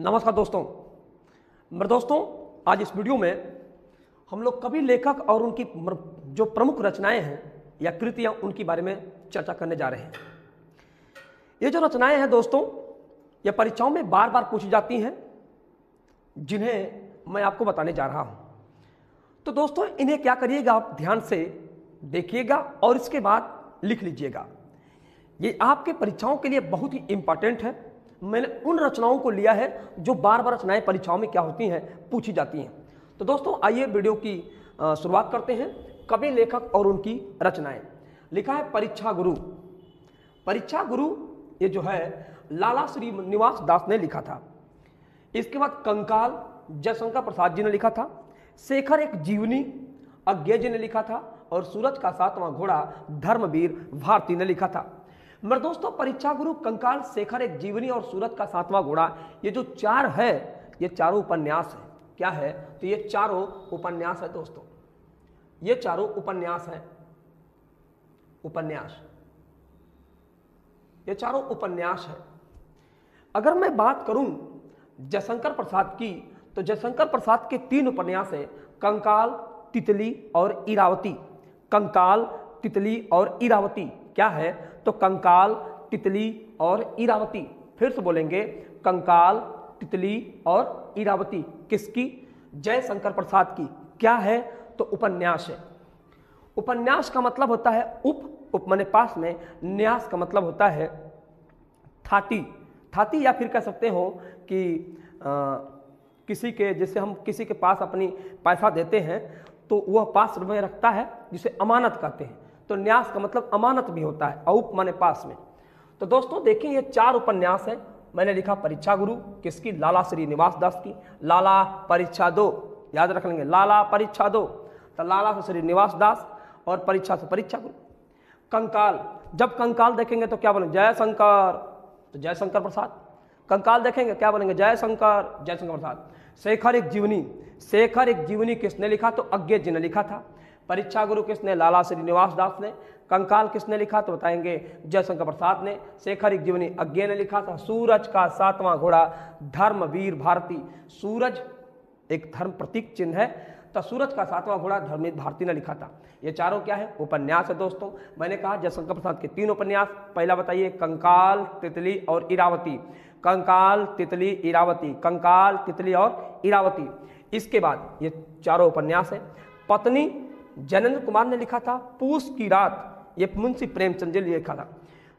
नमस्कार दोस्तों। मेरे दोस्तों, आज इस वीडियो में हम लोग कवि लेखक और उनकी जो प्रमुख रचनाएं हैं या कृतियां उनके बारे में चर्चा करने जा रहे हैं। ये जो रचनाएं हैं दोस्तों, ये परीक्षाओं में बार बार पूछी जाती हैं, जिन्हें मैं आपको बताने जा रहा हूं। तो दोस्तों, इन्हें क्या करिएगा, आप ध्यान से देखिएगा और इसके बाद लिख लीजिएगा। ये आपके परीक्षाओं के लिए बहुत ही इंपॉर्टेंट है। मैंने उन रचनाओं को लिया है जो बार बार रचनाएं परीक्षाओं में क्या होती हैं, पूछी जाती हैं। तो दोस्तों, आइए वीडियो की शुरुआत करते हैं। कवि लेखक और उनकी रचनाएं। लिखा है परीक्षा गुरु। परीक्षा गुरु ये जो है लाला श्रीनिवास दास ने लिखा था। इसके बाद कंकाल जयशंकर प्रसाद जी ने लिखा था। शेखर एक जीवनी अज्ञे जी ने लिखा था और सूरज का सातवां घोड़ा धर्मवीर भारती ने लिखा था। मेरे दोस्तों, परीक्षा गुरु, कंकाल, शेखर एक जीवनी और सूरज का सातवां घोड़ा, ये जो चार है, ये चारों उपन्यास है। क्या है? तो ये चारों उपन्यास है दोस्तों। ये चारों उपन्यास है। उपन्यास, ये चारों उपन्यास है। अगर मैं बात करूं जयशंकर प्रसाद की, तो जयशंकर प्रसाद के 3 उपन्यास है, कंकाल, तितली और इरावती। कंकाल, तितली और इरावती। क्या है? तो कंकाल, तितली और इरावती। फिर से बोलेंगे, कंकाल, तितली और इरावती। किसकी? जयशंकर प्रसाद की। क्या है? तो उपन्यास है। उपन्यास का मतलब होता है उप माने पास में, न्यास का मतलब होता है थाती। थाती, या फिर कह सकते हो कि किसी के, जैसे हम किसी के पास अपनी पैसा देते हैं तो वह पास में रखता है, जिसे अमानत कहते हैं। तो न्यास का मतलब अमानत भी होता है, औप माने पास में। तो दोस्तों देखिए, ये 4 उपन्यास है। मैंने लिखा परीक्षा गुरु, किसकी? लाला श्रीनिवास दास की। लाला परीक्षा दो, याद रख लेंगे, लाला परीक्षा दो। तो लाला से श्रीनिवास दास और परीक्षा से परीक्षा गुरु। कंकाल, जब कंकाल देखेंगे तो क्या बोलेंगे? जयशंकर, तो जयशंकर प्रसाद। कंकाल देखेंगे क्या बोलेंगे? जयशंकर, जयशंकर प्रसाद। शेखर एक जीवनी, शेखर एक जीवनी किसने लिखा? तो अज्ञे जी ने लिखा था। परीक्षा गुरु किसने? लाला श्रीनिवास दास ने। कंकाल किसने लिखा? तो बताएंगे जयशंकर प्रसाद ने। शेखर एक जीवनी अज्ञे ने लिखा था। सूरज का सातवां घोड़ा धर्मवीर भारती। सूरज एक धर्म प्रतीक चिन्ह है, तो सूरज का सातवां घोड़ा धर्मवीर भारती ने लिखा था। ये चारों क्या है? उपन्यास है दोस्तों। मैंने कहा जयशंकर प्रसाद के 3 उपन्यास। पहला बताइए, कंकाल, तितली और इरावती। कंकाल, तितली, इरावती। कंकाल, तितली और इरावती। इसके बाद ये चारों उपन्यास है। पत्नी जैनेन्द्र कुमार ने लिखा था। पूस की रात, ये मुंशी प्रेमचंद जी ने लिखा था।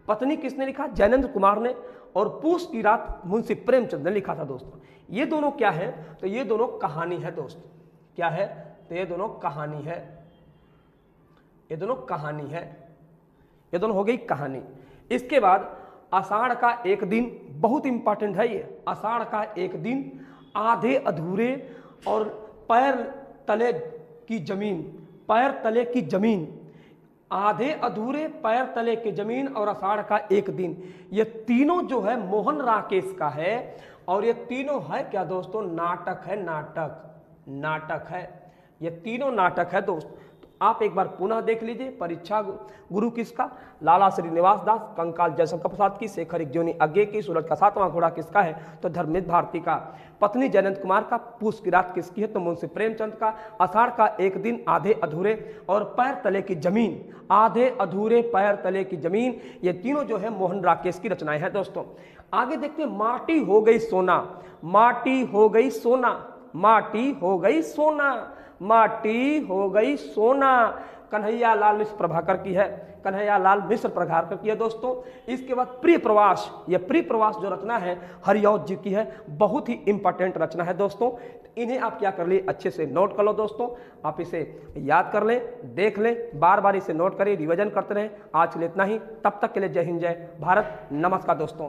पत्नी किसने लिखा? जैनेन्द्र कुमार ने। और पूस की रात मुंशी प्रेमचंद ने लिखा था दोस्तों। ये दोनों क्या है? तो ये दोनों कहानी है दोस्तों। क्या है? तो ये दोनों कहानी है। ये दोनों कहानी है। ये दोनों हो गई कहानी। इसके बाद आषाढ़ का एक दिन, बहुत इंपॉर्टेंट है ये। आषाढ़ का एक दिन, आधे अधूरे और पैर तले की जमीन। पैर तले की जमीन, आधे अधूरे, पैर तले की जमीन और आषाढ़ का एक दिन, ये तीनों जो है मोहन राकेश का है। और ये तीनों है क्या दोस्तों? नाटक है। नाटक, नाटक है। ये तीनों नाटक है दोस्त। तो आप एक बार पुनः देख लीजिए। परीक्षा गुरु किसका? लाला श्रीनिवास दास। कंकाल जयशंकर प्रसाद की। शेखर एक जीवनी अज्ञे की। सूरज का सातवां घोड़ा किसका है? तो धर्मवीर भारती का। पत्नी जैनेन्द्र कुमार का। पूस की रात किसकी है? तो मुंशी प्रेमचंद का। आषाढ़ का एक दिन, आधे अधूरे और पैर तले की जमीन। आधे अधूरे, पैर तले की जमीन, ये तीनों जो है मोहन राकेश की रचनाएं हैं दोस्तों। आगे देखते हैं, माटी हो गई सोना। माटी हो गई सोना। माटी हो गई सोना। माटी हो गई सोना, कन्हैया लाल मिश्र प्रभाकर की है। कन्हैया लाल मिश्र प्रभाकर की है दोस्तों। इसके बाद प्रिय प्रवास, ये प्रिय प्रवास जो रचना है हरिऔध जी की है। बहुत ही इंपॉर्टेंट रचना है दोस्तों। इन्हें आप क्या कर लिए, अच्छे से नोट कर लो दोस्तों। आप इसे याद कर लें, देख लें, बार बार इसे नोट करें, रिवीजन करते रहें। आज के लिए इतना ही। तब तक के लिए जय हिंद, जय भारत। नमस्कार दोस्तों।